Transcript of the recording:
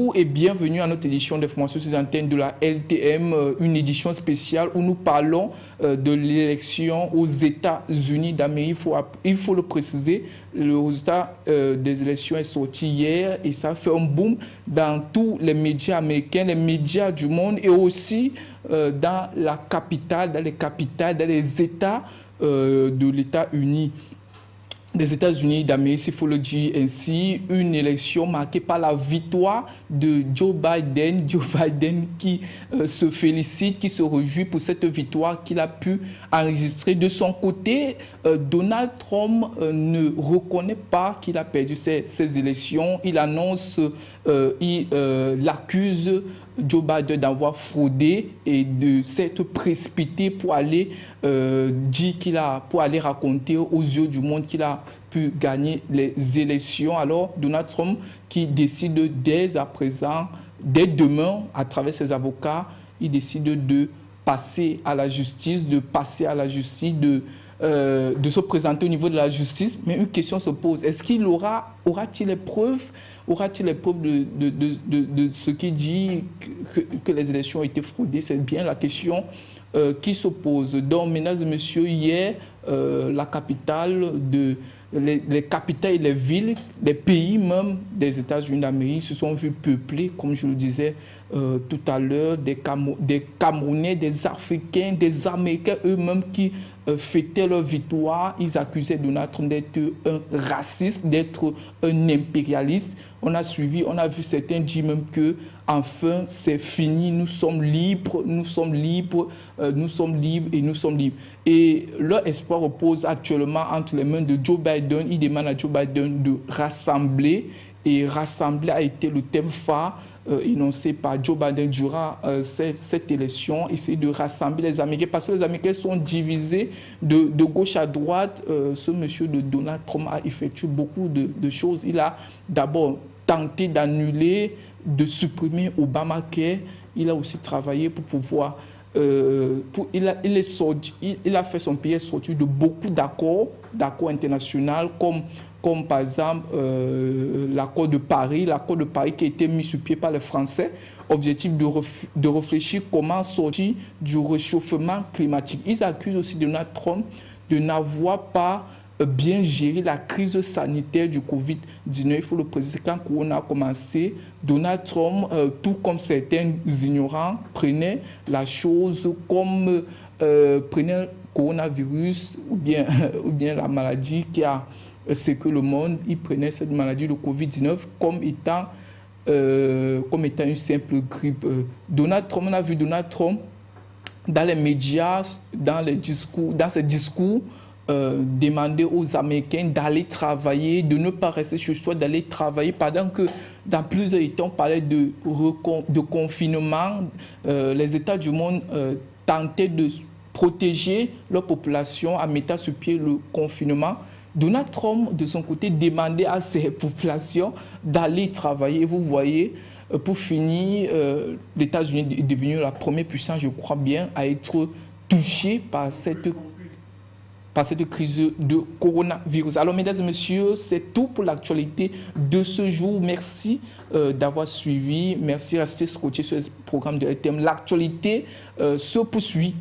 Bonjour et bienvenue à notre édition d'information sur les antennes de la LTM, une édition spéciale où nous parlons de l'élection aux États-Unis d'Amérique. Il faut le préciser, le résultat des élections est sorti hier et ça fait un boom dans tous les médias américains, les médias du monde et aussi dans la capitale, dans les capitales, dans les États de l'État-Unis. Des États-Unis d'Amérique, s'il faut le dire ainsi, une élection marquée par la victoire de Joe Biden. Joe Biden qui se félicite, qui se réjouit pour cette victoire qu'il a pu enregistrer. De son côté, Donald Trump ne reconnaît pas qu'il a perdu ces élections. Il annonce, il l'accuse Joe Biden d'avoir fraudé et de s'être précipité pour aller pour aller raconter aux yeux du monde qu'il a pu gagner les élections. Alors Donald Trump qui décide dès à présent, dès demain, à travers ses avocats, il décide de passer à la justice, de se présenter au niveau de la justice. Mais une question se pose, est-ce qu'il aura-t-il les preuves de ce qu'il dit que les élections ont été fraudées? C'est bien la question qui se pose. Donc, mesdames et messieurs, hier, la capitale les capitales et les villes, les pays même des États-Unis d'Amérique se sont vus peuplés, comme je le disais tout à l'heure, des Camerounais, des Africains, des Américains eux-mêmes qui fêtaient leur victoire. Ils accusaient Donald Trump d'être un raciste, d'être un impérialiste. On a suivi, on a vu certains dire même que enfin c'est fini, nous sommes libres, nous sommes libres, nous sommes libres et nous sommes libres. Et leur espoir repose actuellement entre les mains de Joe Biden. Ils demandent à Joe Biden de rassembler. Et rassembler a été le thème phare énoncé par Joe Biden durant cette élection. Essayer de rassembler les Américains parce que les Américains sont divisés de gauche à droite. Ce monsieur de Donald Trump a effectué beaucoup de choses. Il a d'abord tenté d'annuler, de supprimer Obamacare. Il a aussi travaillé pour pouvoir... il a fait son pays sortir de beaucoup d'accords internationaux comme par exemple l'accord de Paris qui a été mis sur pied par les Français, objectif de réfléchir comment sortir du réchauffement climatique. Ils accusent aussi Donald Trump de n'avoir pas bien géré la crise sanitaire du Covid-19. Il faut le préciser, quand Corona a commencé, Donald Trump, tout comme certains ignorants, prenait la chose comme prenait le coronavirus ou bien la maladie qui a secoué le monde. Il prenait cette maladie, le Covid-19, comme étant une simple grippe. Donald Trump, on a vu Donald Trump dans les médias, dans ses discours, demander aux Américains d'aller travailler, de ne pas rester chez soi, d'aller travailler, pendant que dans plusieurs États, on parlait de confinement. Les États du monde tentaient de protéger leur population en mettant sur pied le confinement. Donald Trump, de son côté, demandait à ces populations d'aller travailler. Vous voyez, pour finir, les États-Unis est devenu la première puissance, je crois bien, à être touchée par cette crise de coronavirus. Alors, mesdames et messieurs, c'est tout pour l'actualité de ce jour. Merci d'avoir suivi. Merci de rester scotché sur ce programme de LTM. L'actualité se poursuit.